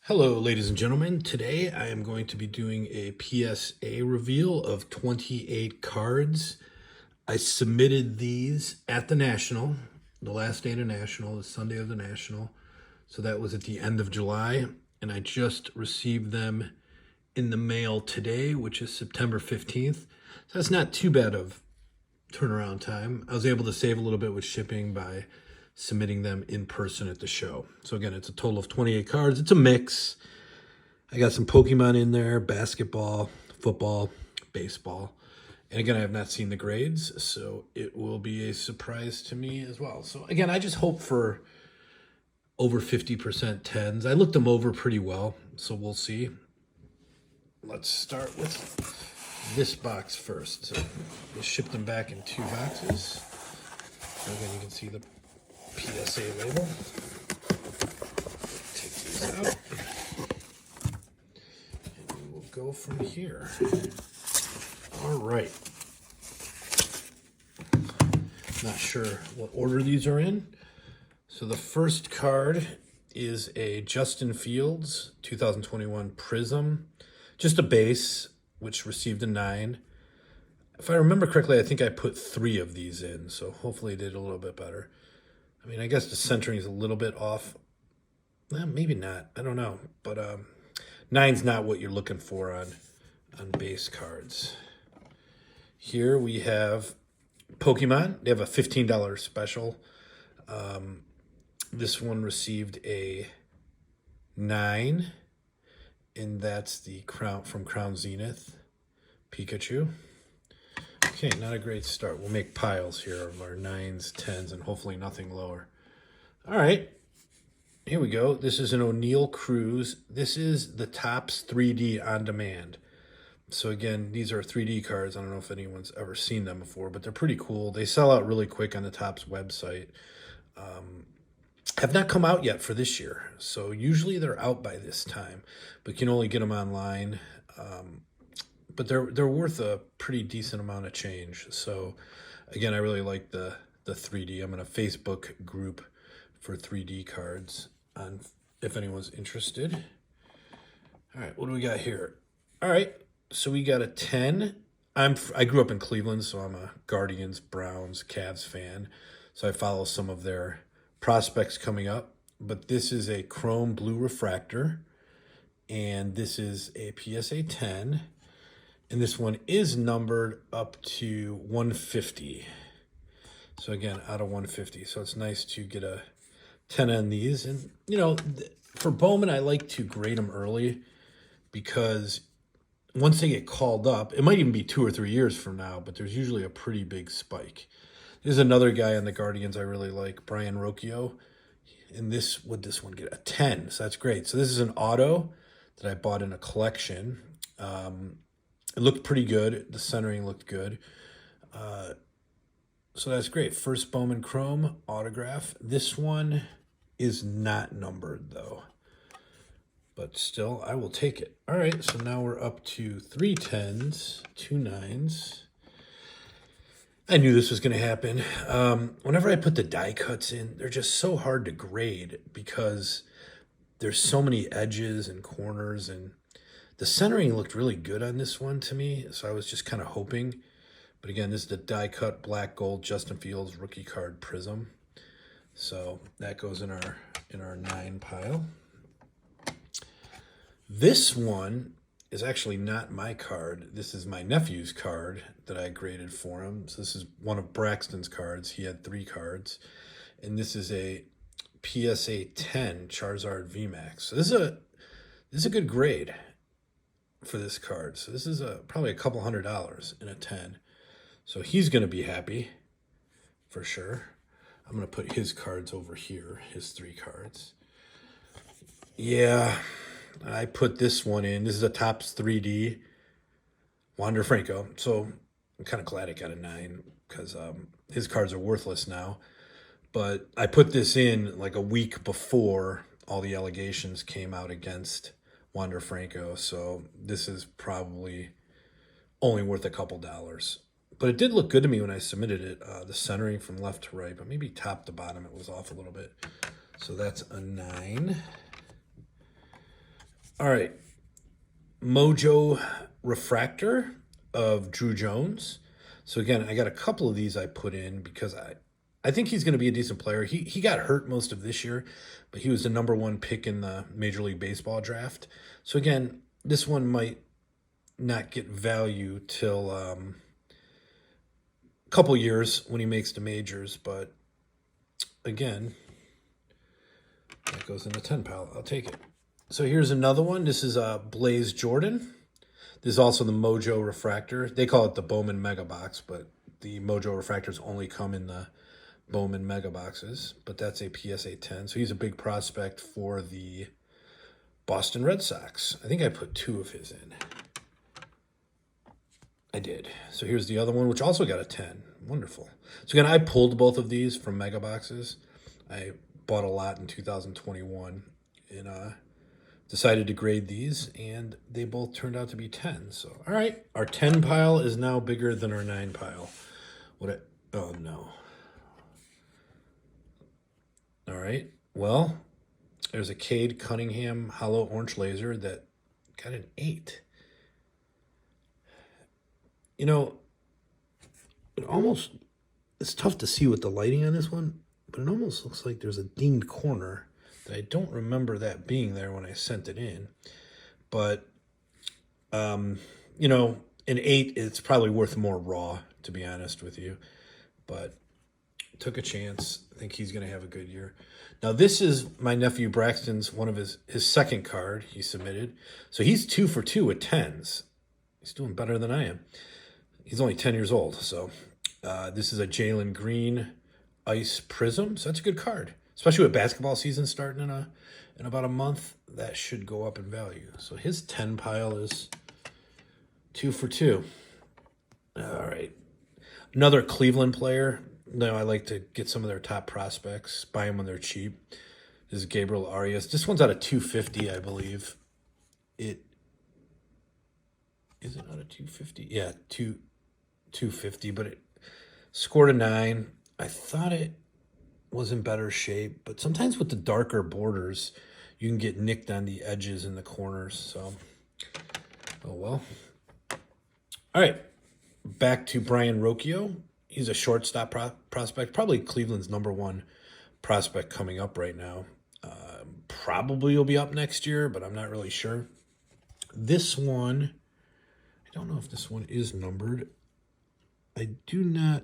Hello, ladies and gentlemen. Today I am going to be doing a PSA reveal of 28 cards. I submitted these at the National, the last day of the National, the Sunday of the National. So that was at the end of July, and I just received them in the mail today, which is September 15th. So that's not too bad of turnaround time. I was able to save a little bit with shipping by submitting them in person at the show. So again, it's a total of 28 cards. It's a mix. I got some Pokemon in there, basketball, football, baseball. And again, I have not seen the grades, so it will be a surprise to me as well. So again, I just hope for over 50% tens. I looked them over pretty well, so we'll see. Let's start with this box first. So we shipped them back in 2 boxes. So again, you can see the PSA label. Take these out. And we will go from here. All right. Not sure what order these are in. So the first card is a Justin Fields 2021 Prism. Just a base, which received a 9. If I remember correctly, I think I put 3 of these in, so hopefully I did a little bit better. I mean, I guess the centering is a little bit off. Maybe not. I don't know. But 9's not what you're looking for on base cards. Here we have Pokemon. They have a $15 special. This one received a 9. And that's the Crown from Crown Zenith, Pikachu. Okay, not a great start. We'll make piles here of our 9s, 10s, and hopefully nothing lower. All right, here we go. This is an O'Neal Cruz. This is the Topps 3D on demand. So again, these are 3D cards. I don't know if anyone's ever seen them before, but they're pretty cool. They sell out really quick on the Topps website. Have not come out yet for this year. So usually they're out by this time, but you can only get them online. But they're worth a pretty decent amount of change. So again, I really like the 3D. I'm in a Facebook group for 3D cards on if anyone's interested. All right, what do we got here? All right, so we got a 10. I grew up in Cleveland, so I'm a Guardians, Browns, Cavs fan. So I follow some of their prospects coming up. But this is a chrome blue refractor, and this is a PSA 10. And this one is numbered up to 150. So again, out of 150. So it's nice to get a 10 on these. And, you know, for Bowman, I like to grade them early because once they get called up, it might even be 2 or 3 years from now, but there's usually a pretty big spike. There's another guy on the Guardians I really like, Brian Rocchio. And would this one get? A 10. So that's great. So this is an auto that I bought in a collection. It looked pretty good. The centering looked good. So that's great. First Bowman Chrome autograph. This one is not numbered, though. But still, I will take it. All right, so now we're up to 3 10s, 2 9s. I knew this was going to happen. Whenever I put the die cuts in, they're just so hard to grade because there's so many edges and corners, and the centering looked really good on this one to me, so I was just kind of hoping. But again, this is the die-cut black gold Justin Fields rookie card Prism. So that goes in our 9 pile. This one is actually not my card. This is my nephew's card that I graded for him. So this is one of Braxton's cards. He had 3 cards. And this is a PSA 10 Charizard VMAX. So this is a good grade for this card. So this is probably a couple $100 in a 10. So he's going to be happy for sure. I'm going to put his cards over here, his 3 cards. Yeah, I put this one in. This is a Topps 3D Wander Franco. So I'm kind of glad I got a 9 because his cards are worthless now. But I put this in like a week before all the allegations came out against Wander Franco, so this is probably only worth a couple dollars. But it did look good to me when I submitted it. The centering from left to right, but maybe top to bottom it was off a little bit. So that's a 9. All right. Mojo Refractor of Drew Jones. So again, I got a couple of these I put in because I think he's going to be a decent player. He got hurt most of this year, but he was the #1 pick in the Major League Baseball draft. So again, this one might not get value till a couple years when he makes the majors, but again, that goes in the 10 pile. I'll take it. So here's another one. This is Blaze Jordan. This is also the Mojo Refractor. They call it the Bowman Mega Box, but the Mojo Refractors only come in the Bowman Mega Boxes. But that's a PSA 10. So he's a big prospect for the Boston Red Sox. I think I put 2 of his in. I did. So here's the other one, which also got a 10. Wonderful. So again, I pulled both of these from Mega Boxes. I bought a lot in 2021 and decided to grade these, and they both turned out to be 10. So, all right, our 10 pile is now bigger than our 9 pile. Oh, no. All right, well, there's a Cade Cunningham Hollow Orange Laser that got an 8. You know, it's tough to see with the lighting on this one, but it almost looks like there's a dinged corner. I don't remember that being there when I sent it in. But, you know, an 8, it's probably worth more raw, to be honest with you. But took a chance. I think he's going to have a good year. Now, this is my nephew Braxton's, one of his second card he submitted. So he's 2 for 2 with 10s. He's doing better than I am. He's only 10 years old. So this is a Jalen Green Ice Prism. So that's a good card. Especially with basketball season starting in about a month, that should go up in value. So his 10 pile is 2 for 2. All right. Another Cleveland player. No, I like to get some of their top prospects, buy them when they're cheap. This is Gabriel Arias. This one's out of 250, I believe. Is it out of 250? Yeah, 250, but it scored a 9. I thought it was in better shape, but sometimes with the darker borders, you can get nicked on the edges and the corners. So, oh well. All right, back to Brian Rocchio. He's a shortstop prospect, probably Cleveland's #1 prospect coming up right now. Probably will be up next year, but I'm not really sure. This one, I don't know if this one is numbered. I do not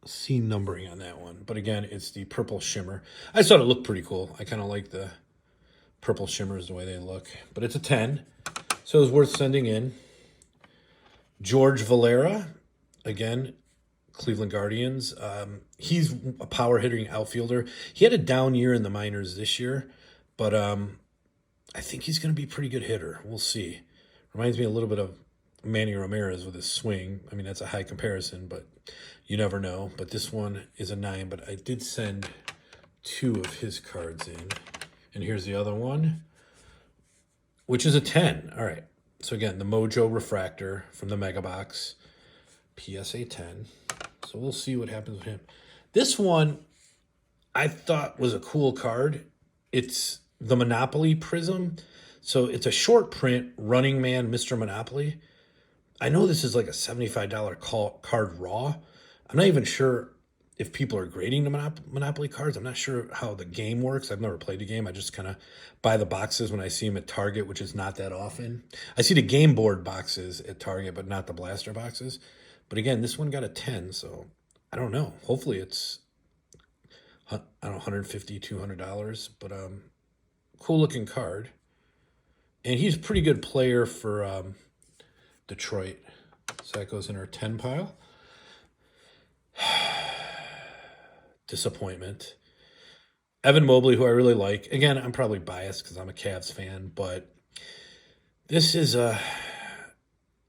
see numbering on that one, but again, it's the purple shimmer. I just thought it looked pretty cool. I kind of like the purple shimmers, the way they look, but it's a 10, so it's worth sending in. George Valera, again, Cleveland Guardians. He's a power hitting outfielder. He had a down year in the minors this year, but I think he's going to be a pretty good hitter. We'll see. Reminds me a little bit of Manny Ramirez with his swing. I mean, that's a high comparison, but you never know. But this one is a 9, but I did send 2 of his cards in. And here's the other one, which is a 10. All right. So again, the Mojo Refractor from the Mega Box, PSA 10. So we'll see what happens with him. This one I thought was a cool card. It's the Monopoly Prism. So it's a short print Running Man Mr. Monopoly. I know this is like a $75 card raw. I'm not even sure if people are grading the Monopoly cards. I'm not sure how the game works. I've never played the game. I just kind of buy the boxes when I see them at Target, which is not that often. I see the game board boxes at Target, but not the blaster boxes. But again, this one got a 10, so I don't know. Hopefully it's, I don't know, $150, $200, but cool looking card. And he's a pretty good player for Detroit. So that goes in our 10 pile. Disappointment. Evan Mobley, who I really like. Again, I'm probably biased because I'm a Cavs fan, but this is a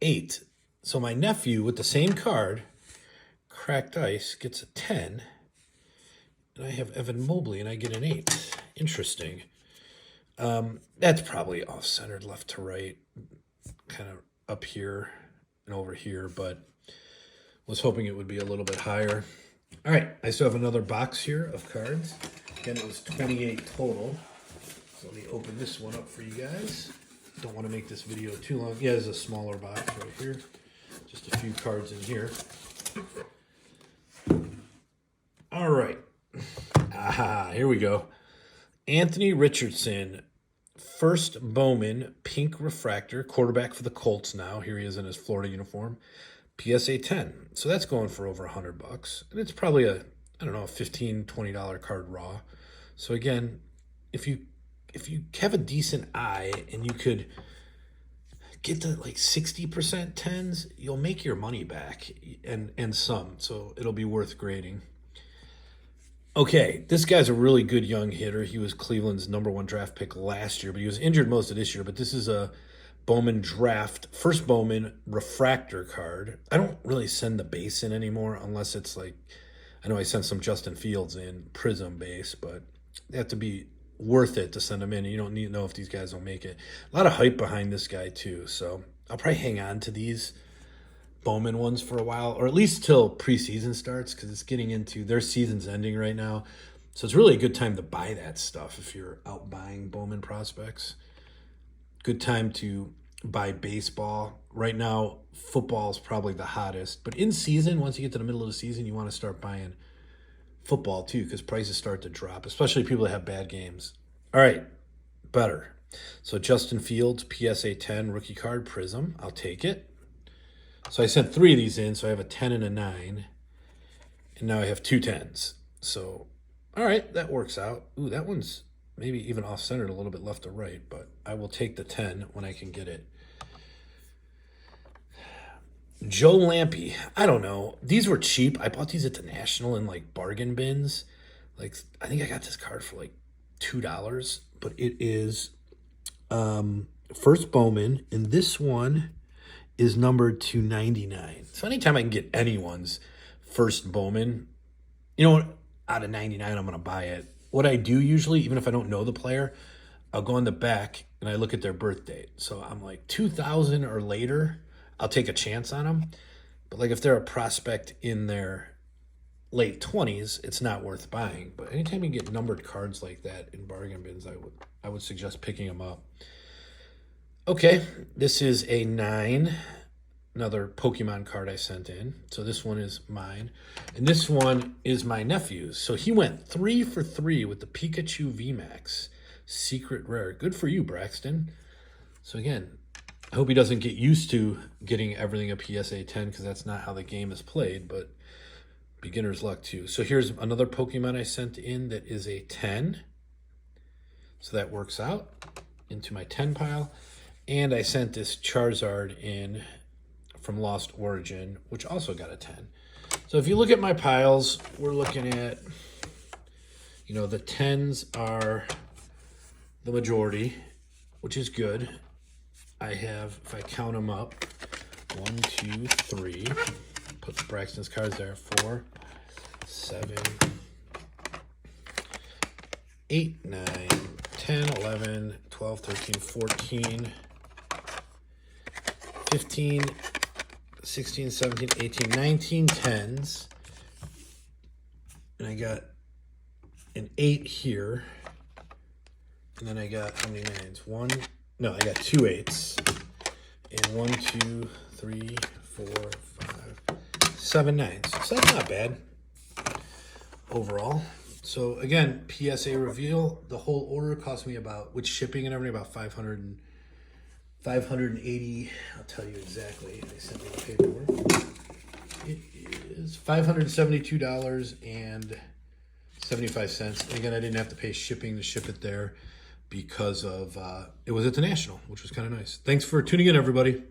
8. So my nephew with the same card, Cracked Ice, gets a 10. And I have Evan Mobley and I get an 8. Interesting. That's probably off-centered left to right, kind of up here and over here, but was hoping it would be a little bit higher. All right, I still have another box here of cards. Again, it was 28 total. So let me open this one up for you guys. Don't want to make this video too long. Yeah, there's a smaller box right here. Just a few cards in here. All right. Aha, here we go. Anthony Richardson, first Bowman, pink refractor, quarterback for the Colts now. Here he is in his Florida uniform. PSA 10. So that's going for over $100. And it's probably a $15, $20 card raw. So again, if you have a decent eye and you could get to like 60% 10s, you'll make your money back and some. So it'll be worth grading. Okay, this guy's a really good young hitter. He was Cleveland's #1 draft pick last year, but he was injured most of this year. But this is a Bowman draft, first Bowman refractor card. I don't really send the base in anymore unless it's like, I know I sent some Justin Fields in, Prism base, but they have to be worth it to send them in. You don't need to know if these guys will make it. A lot of hype behind this guy too, so I'll probably hang on to these Bowman ones for a while, or at least till preseason starts, because it's getting into their season's ending right now. So it's really a good time to buy that stuff if you're out buying Bowman prospects. Good time to buy baseball. Right now, football is probably the hottest, but in season, once you get to the middle of the season, you want to start buying football too, because prices start to drop, especially people that have bad games. All right, better. So Justin Fields, PSA 10 rookie card, Prism. I'll take it. So I sent 3 of these in, so I have a 10 and a 9. And now I have 2 10s. So, all right, that works out. Ooh, that one's maybe even off-centered a little bit left to right, but I will take the 10 when I can get it. Joe Lampe, I don't know. These were cheap. I bought these at the National in like bargain bins. Like, I think I got this card for like $2, but it is first Bowman, and this one is numbered to 99. So anytime I can get anyone's first Bowman, you know what? Out of 99, I'm going to buy it. What I do usually, even if I don't know the player, I'll go on the back and I look at their birth date. So I'm like 2000 or later, I'll take a chance on them. But like if they're a prospect in their late 20s, it's not worth buying. But anytime you get numbered cards like that in bargain bins, I would suggest picking them up. Okay, this is a 9, another Pokemon card I sent in. So this one is mine. And this one is my nephew's. So he went 3 for 3 with the Pikachu VMAX. Secret rare. Good for you, Braxton. So again, I hope he doesn't get used to getting everything a PSA 10, because that's not how the game is played, but beginner's luck too. So here's another Pokemon I sent in that is a 10. So that works out into my 10 pile. And I sent this Charizard in from Lost Origin, which also got a 10. So if you look at my piles, we're looking at, the 10s are the majority, which is good. I have, if I count them up, 1, 2, 3, put Braxton's cards there, 4, 7, 8, 9, 10, 11, 12, 13, 14, 15, 16, 17, 18, 19 10s. And I got an 8 here. And then I got how many 9s? I got 2 8s. And 1, 2, 3, 4, 5, 7 9s. So that's not bad overall. So again, PSA Reveal, the whole order cost me about, with shipping and everything, about $580. I'll tell you exactly. They sent me the paperwork. It is $572.75. Again, I didn't have to pay shipping to ship it there because of it was at the National, which was kind of nice. Thanks for tuning in, everybody.